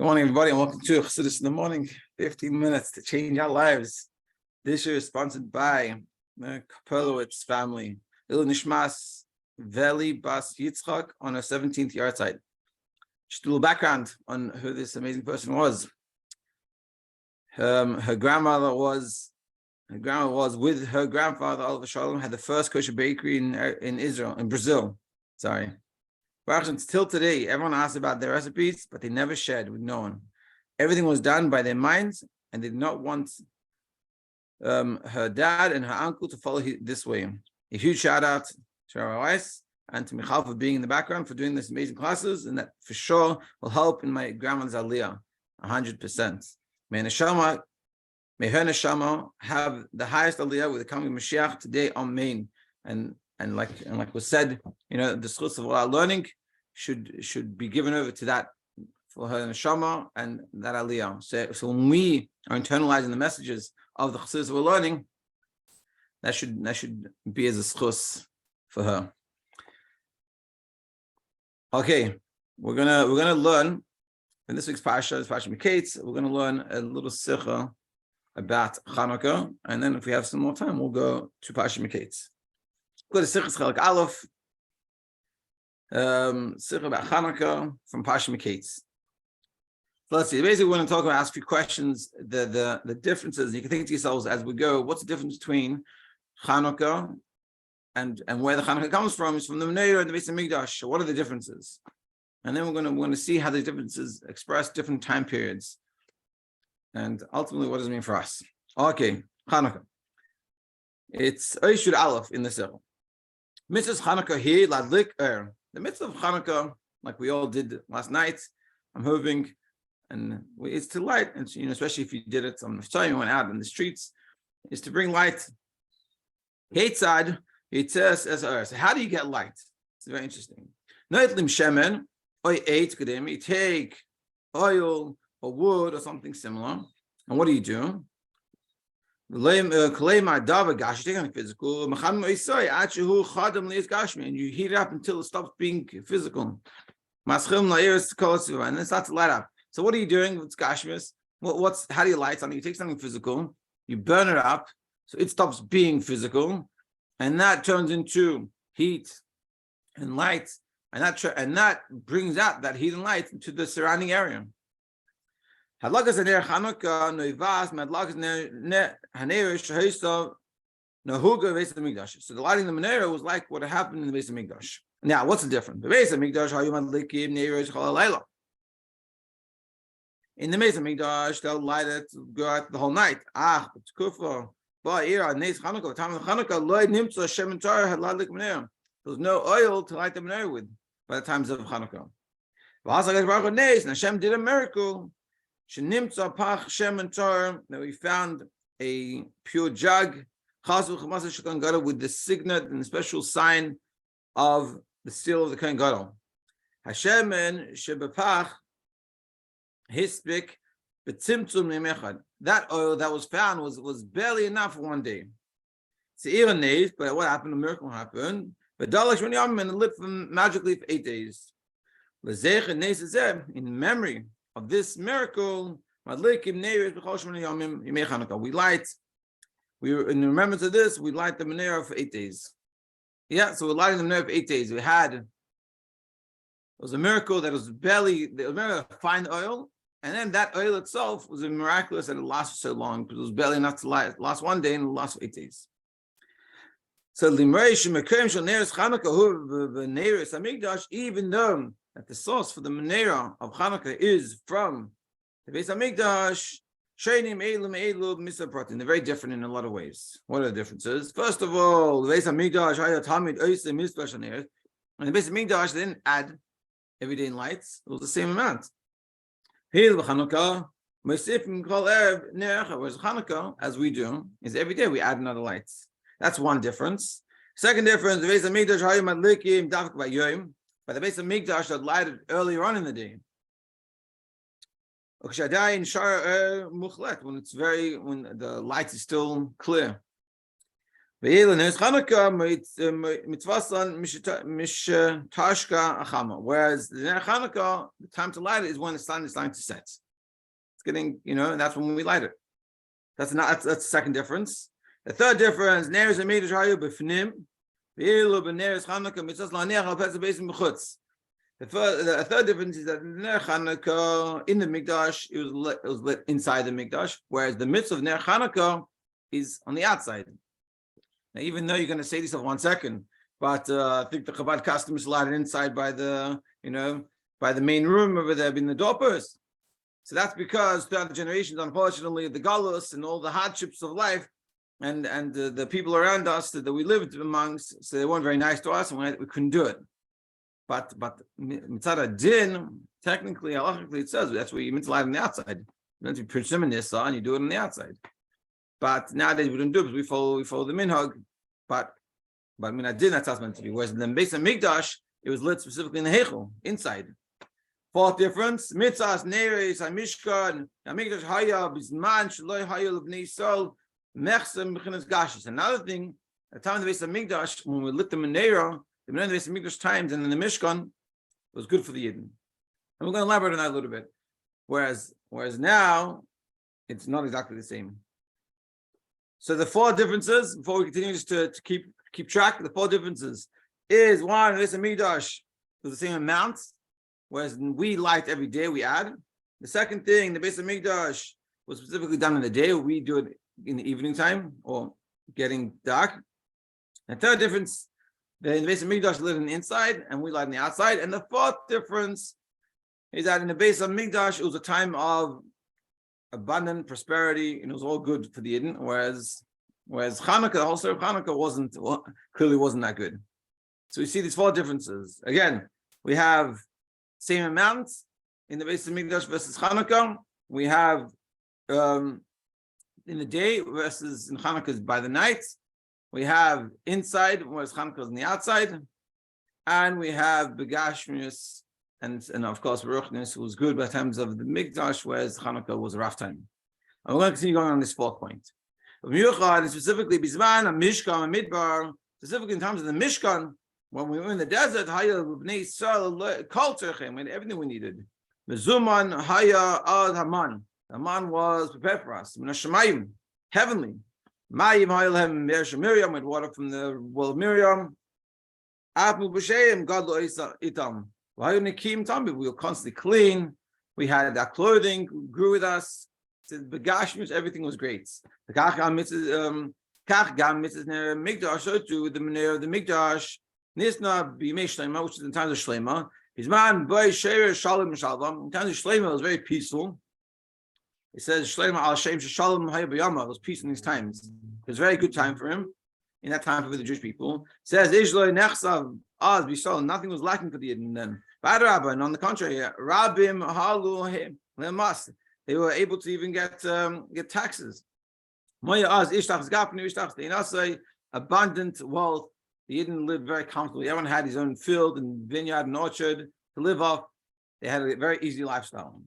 Good morning, everybody, and welcome to Chassidus in the Morning. 15 minutes to change our lives. This year is sponsored by the Kapelowitz family. Il Nishmas Veli Bas Yitzchak on her 17th yard site. Just a little background on who this amazing person was. Her grandmother was with her grandfather, Oliver Shalom, had the first kosher bakery in Brazil. Sorry. Till today, everyone asks about their recipes, but they never shared with no one. Everything was done by their minds, and they did not want her dad and her uncle to follow this way. A huge shout out to our wife and to Michal for being in the background, for doing this amazing classes, and that for sure will help in my grandmother's aliyah, 100%. May her neshama have the highest aliyah with the coming of Mashiach today. Amen. And like was said, the schutz of our learning should be given over to that for her neshama and that aliyah. So when we are internalizing the messages of the chassidus we're learning, that should be as a schutz for her. Okay, we're gonna learn in this week's parsha, is Parsha Miketz. We're gonna learn a little sikha about Chanukah, and then if we have some more time, we'll go to Parsha Miketz. Go to Sichas Chalak Aleph, Sikha about Chanukah from Parsha Miketz. So let's see. Basically, we're going to talk about, ask a few questions, the differences. You can think to yourselves as we go, what's the difference between Chanukah and where the Chanukah comes from? Is from the Menorah and the Beis Hamikdash. What are the differences? And then we're going to see how the differences express different time periods, and ultimately, what does it mean for us? Okay, Chanukah. It's Shiur Aleph in the Sikha. Mitzvah Chanukah here, ladlik the mitzvah of Chanukah, like we all did last night, I'm hoping, and it's to light, and especially if you did it on the time you went out in the streets, is to bring light. Heitzad, it says as so how do you get light? It's very interesting. Noitlim shemen, oy eit kedem, you take oil or wood or something similar, and what do you do? You take something physical, and you heat it up until it stops being physical. And then it starts to light up. So what are you doing with gashmis? How do you light something? You take something physical, you burn it up, so it stops being physical, and that turns into heat and light, and that brings out that heat and light into the surrounding area. So the lighting the menorah was like what happened in the Beis Hamikdash. Now, what's the difference? The Beis Hamikdash, in the Beis Hamikdash, they'll light it, go out the whole night. Time of Chanukah, there's no oil to light the menorah with by the times of Chanukah. And Hashem did a miracle. That we found a pure jug with the signet and the special sign of the seal of the Kohen Gadol. Hashemen shebepach hispik b'tzimtzum nemechad. That oil that was found was barely enough for one day. But what happened? A miracle happened. But Dalach Shmini and it lit magically for 8 days. In memory of this miracle, we light. In remembrance of this, we light the menorah for 8 days. Yeah, so we're lighting the menorah for 8 days. It was a miracle that was barely, remember, fine oil, and then that oil itself was miraculous and it lasted so long because it was barely enough to light. It lasted 1 day and it lasted for 8 days. So even though that the source for the menorah of Chanukah is from the Beis Hamikdash, they're very different in a lot of ways. What are the differences? First of all, the Beis Hamikdash, and the Beis Hamikdash didn't add everyday lights; it was the same amount. Whereas Chanukah, as we do, is every day we add another light. That's one difference. Second difference, the Beis Hamikdash by the Beis Hamikdash that lighted earlier on in the day. When the light is still clear. Ve'elu Neres Chanukah mitzvasan mish tashka achama. Whereas the Ner Chanukah, the time to light it is when the sun is starting to set. It's getting, and that's when we light it. That's the second difference. The third difference, Neres Amidish Hayu B'fnim, Ve'elu b'Neres Chanukah mitzvas la'neach al petz b'esim b'chutz. The third difference is that Ner Chanukah in the Mikdash, it was lit inside the Mikdash, whereas the mitzvah of Ner Chanukah is on the outside. Now, even though you're going to say this in 1 second, but I think the Chabad custom is lighted inside by the main room over there in the doorpost. So that's because throughout the generations, unfortunately, the galus and all the hardships of life, and the people around us that we lived amongst, so they weren't very nice to us, and we couldn't do it. But mitzvah din, technically, halachically, it says that's where you mitzvah light on the outside. You don't preach them in this and you do it on the outside. But nowadays we don't do it because we follow the minhag. But minhag din, that's how it's meant to be. Whereas in the base of Mikdash, it was lit specifically in the heichel, inside. Fourth difference: mitzvahs neres hamishkan hamikdash haya bizman shloi haya lebnei Yisrael mechsem b'chinas gashis. Another thing, at the time of the base of Mikdash, when we lit the menorah, the base of Mikdash times and in the Mishkan, it was good for the Yidden. And we're going to elaborate on that a little bit. Whereas now, it's not exactly the same. So the four differences, before we continue just to keep track, the four differences is one, this Mikdash was the same amount, whereas we light every day, we add. The second thing, the base of Mikdash was specifically done in the day, we do it in the evening time or getting dark. And third difference, the base of Mikdash lit on the inside and we light on the outside. And the fourth difference is that in the base of Mikdash, it was a time of abundant prosperity, and it was all good for the Yidden, whereas Chanukah, the whole story of Chanukah clearly wasn't that good. So we see these four differences. Again, we have same amounts in the base of Mikdash versus Chanukah. We have in the day versus in Chanukah by the night. We have inside, whereas Chanukah is on the outside. And we have Begashmius, and of course, Ruchnis was good by times of the Mikdash, whereas Chanukah was a rough time. And we're going to continue going on this fourth point. And specifically, Bizman, a Mishkan, a Midbar, specifically in terms of the Mishkan, when we were in the desert, we had everything we needed. Mezuman, Haya, Ad, Haman. Haman was prepared for us. Minashamayim, heavenly. Mayim, Hayalhem, Miriam, with water from the well of Miriam. Apu B'Sheim, God lo itam. We were constantly clean. We had our clothing grew with us. Begashmius, everything was great. The Kach Gam Mitzvah Mikdash, to the Menir of the Mikdash, Nisna B'Yimei Shlema, which is in times of Shlema. His man Boy Sheir Shalom Shalom. In times of Shlema, it was very peaceful. It says Shlema Al Shem Shalom Hayah B'Yama. It was peace in these times. It was a very good time for him. In that time for the Jewish people, it says Ishloi Nechsav Az B'Shalom. Nothing was lacking for the Yidden then. And on the contrary, Rabim Halu Lemas. They were able to even get taxes. Abundant wealth. The Yidden lived very comfortably. Everyone had his own field and vineyard and orchard to live off. They had a very easy lifestyle.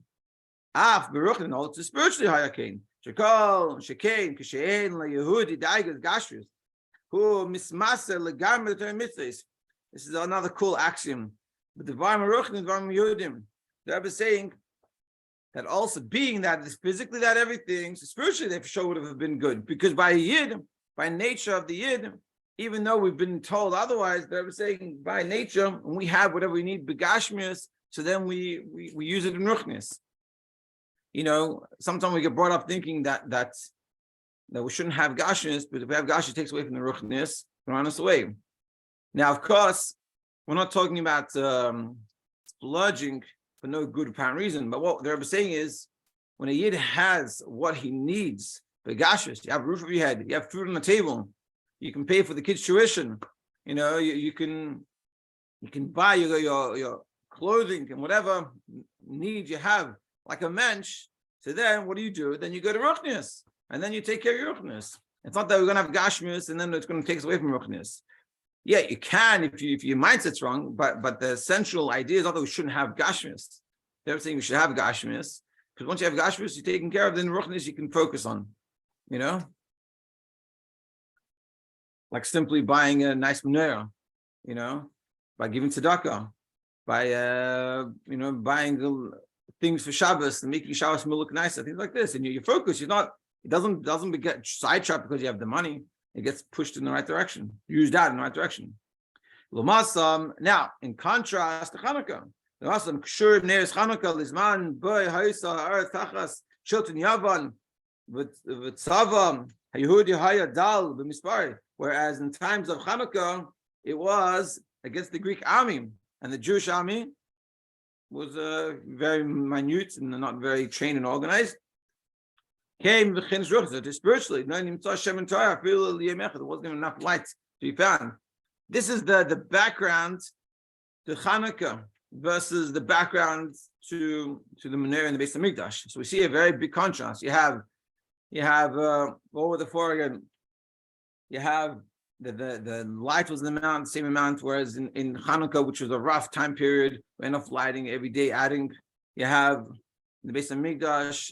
Beruchin, also spiritually hayakin. Shekol, Shekain, Kishain, LaYehudi, Daigas, Gashrus, who mismasa legam mitzvahs. This is another cool axiom. But the Dvar Meruchin and Dvar Yehudim, the Rebbe is saying that also being that it's physically that everything, so spiritually they for sure would have been good. Because by Yid, by nature of the Yid, even though we've been told otherwise, the Rebbe is saying by nature, when we have whatever we need, begashmius, so then we use it in ruchnis. Sometimes we get brought up thinking that we shouldn't have gashmius, but if we have gashmius, it takes away from the ruchnis, run us away. Now, of course, we're not talking about splurging for no good apparent reason, but what the Rebbe is saying is, when a Yid has what he needs, begashmius, you have a roof over your head, you have food on the table, you can pay for the kids' tuition, you can buy your clothing and whatever need you have, like a mensch. So then what do? Then you go to ruchnius, and then you take care of your ruchnius. It's not that we're going to have gashmius and then it's going to take us away from ruchnius. Yeah, you can if your mindset's wrong, but the essential idea is not that we shouldn't have gashmius. They're saying we should have gashmius, because once you have gashmius, you're taken care of, then ruchnius you can focus on, like simply buying a nice menorah, by giving tzedakah, by buying things for Shabbos and making Shabbos look nicer, things like this. And your focus, it doesn't get sidetracked because you have the money. It gets pushed in the right direction, used out in the right direction. Now, in contrast to Chanukah, the Masam Shiur nears Chanukah Lizman Boy Haisa Ar Tachas Shilton Yavan with Tzavam Hayehudi Haya Dal b'Mispari. Whereas in times of Chanukah, it was against the Greek army, and the Jewish army was very minute and not very trained and organized. Came spiritually, there wasn't even enough light to be found. This is the background to Chanukah versus the background to the menorah and the Beis Hamikdash. So we see a very big contrast. You have what were the four again? You have the light was the same amount, whereas in Chanukah, which was a rough time period, enough lighting every day adding. You have the Beis Hamikdash,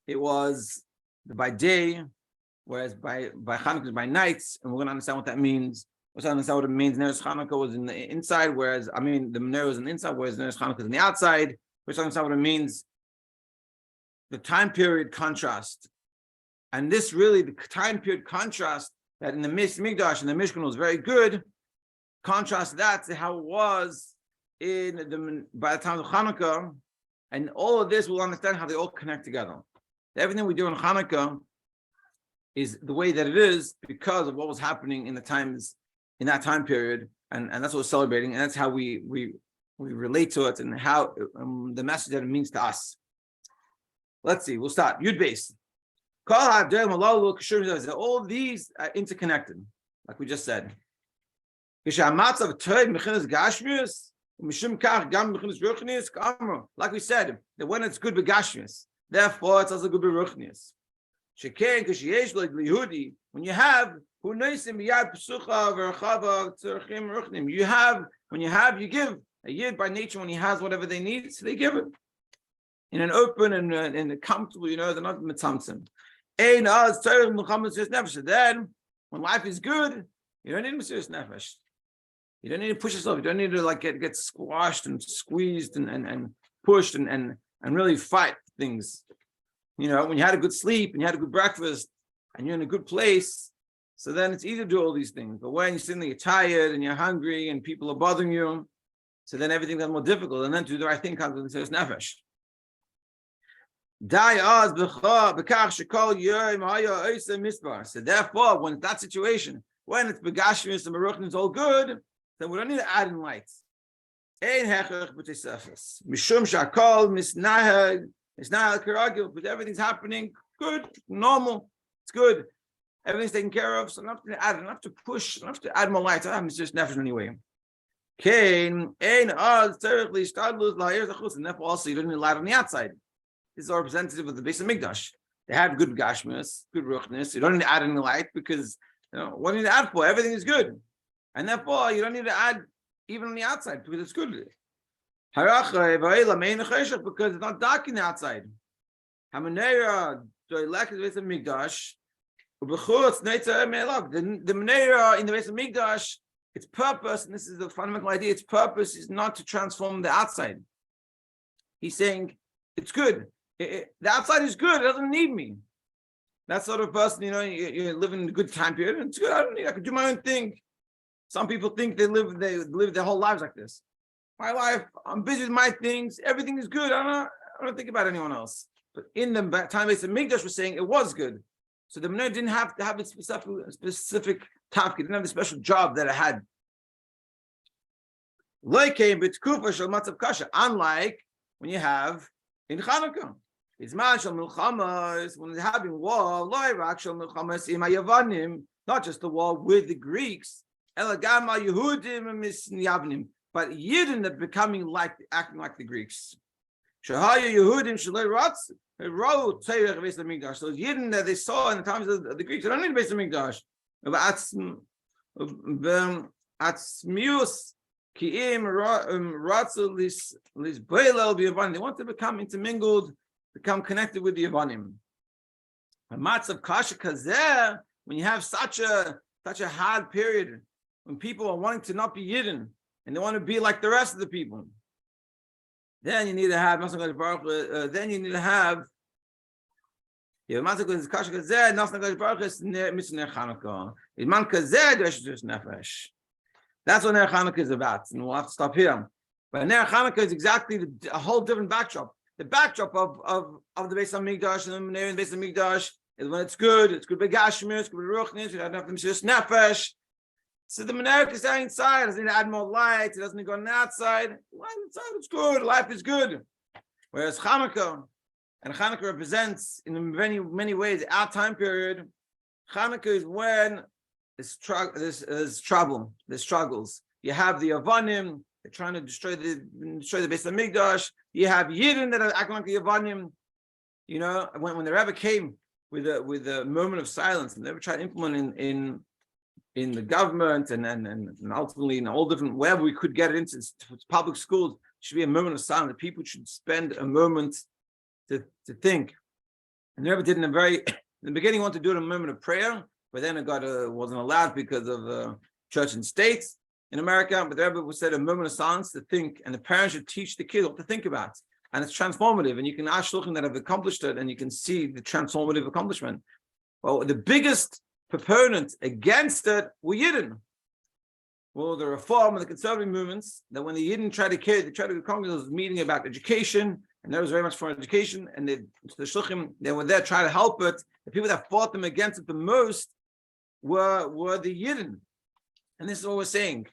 it was by day, whereas by Chanukah is by nights, and we're going to understand what that means. We're going to understand what it means. Neres Chanukah was in the inside, the menorah was in the inside, whereas Neres Chanukah is in the outside. We're going to understand what it means. The time period contrast. And this really, the time period contrast that in the Mikdash and the Mishkan was very good. Contrast that to how it was by the time of Chanukah. And all of this, we'll understand how they all connect together. Everything we do in Chanukah is the way that it is because of what was happening in that time period, and that's what we're celebrating, and that's how we relate to it and how the message that it means to us. Let's see, we'll start. Yud Beis. All these are interconnected, like we just said. Like we said, that when it's good b'gashmius, therefore it's also good b'ruchnius. When you have you give a yid by nature when he has whatever they need, so they give it in an open and in a comfortable, they're not mitzamtzim. Then when life is good, you don't need Mesiras Nefesh. You don't need to push yourself. You don't need to get squashed and squeezed and pushed and really fight things. When you had a good sleep and you had a good breakfast and you're in a good place, so then it's easy to do all these things. But when you're tired and you're hungry and people are bothering you, so then everything becomes more difficult. And then to do the right thing comes with Mesiras Nefesh. So therefore, when it's that situation, when it's begashmius and meruchnim is all good, then we don't need to add in lights. Mishum shakol misnahag karagil, but everything's happening good, normal, it's good. Everything's taken care of, so not to add, not to push, not to add more lights. I have Mesiras Nefesh anyway. And therefore also you don't need light on the outside. This is a representative of the Beis Hamikdash. They have good gashmis, good ruchnis. You don't need to add any light because what do you need to add for? Everything is good, and therefore you don't need to add even on the outside because it's good. Because it's not dark in the outside. The menorah in the Beis Hamikdash, its purpose, and this is the fundamental idea, its purpose is not to transform the outside. He's saying it's good. The outside is good. It doesn't need me. That sort of person, you live in a good time period. And it's good. I can do my own thing. Some people think they live their whole lives like this. My life, I'm busy with my things. Everything is good. I don't think about anyone else. But in the time of Mikdash, we're saying it was good. So the menorah didn't have to have its specific tafkid. Didn't have the special job that it had. Unlike when you have in Chanukah. It's when they're having war, not just the war with the Greeks, but Yidden that becoming acting like the Greeks. So Yidden that they saw in the times of the Greeks, they don't need Beis Hamikdash. They want to become intermingled, become connected with the Yavanim. When you have such a such a hard period when people are wanting to not be Yidden and they want to be like the rest of the people. Then you need to have, then you need to have, that's what Ner Chanukah is about, and we'll have to stop here. But Ner Chanukah is exactly a whole different backdrop. The backdrop of the Beis Hamikdash and the Beis Hamikdash is when it's good by Gashmis, it's good by Ruchnis, you don't have to Mesiras Nefesh. So the Menorah is staying inside, it doesn't need to add more light, it doesn't need to go on the outside. Well, inside it's good, life is good. Whereas Chanukah, and Chanukah represents in many ways our time period. Chanukah is when there's trouble, there's struggles. You have the Avanim, they're trying to destroy the Beis Hamikdash. You have Yidden that are acting like the Avanim. You know, when the Rebbe came with a moment of silence and they were trying to implement in the government and ultimately in all different, wherever we could get it into public schools, should be a moment of silence. People should spend a moment to think. And the Rebbe did in the beginning, wanted to do it in a moment of prayer, but then it wasn't allowed because of church and state in America. But the Rebbe said a moment of silence to think, and the parents should teach the kids what to think about. And it's transformative, and you can ask shluchim that have accomplished it, and you can see the transformative accomplishment. Well, the biggest proponent against it were Yidden. Well, the Reform and the conservative movements, that when the Yidden tried to the Congress was meeting about education, and that was very much for education, and the shluchim, they were there trying to help it. The people that fought them against it the most were the Yidden. And this is what we're saying.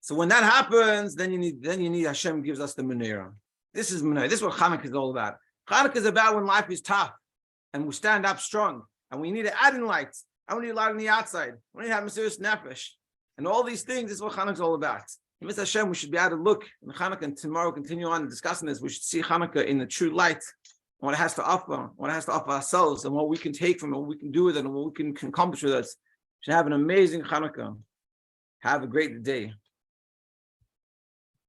So when that happens, then you need Hashem gives us the Menorah. This is Menorah. This is what Chanukah is all about. Chanukah is about when life is tough and we stand up strong and we need to add in light. And we need light on the outside. We need to have Mesiras Nefesh. And all these things, this is what Chanukah is all about. And with Hashem, we should be able to look in Chanukah, and tomorrow continue on discussing this. We should see Chanukah in the true light, what it has to offer, ourselves, and what we can take from it, what we can do with it, and what we can accomplish with it. We should have an amazing Chanukah. Have a great day.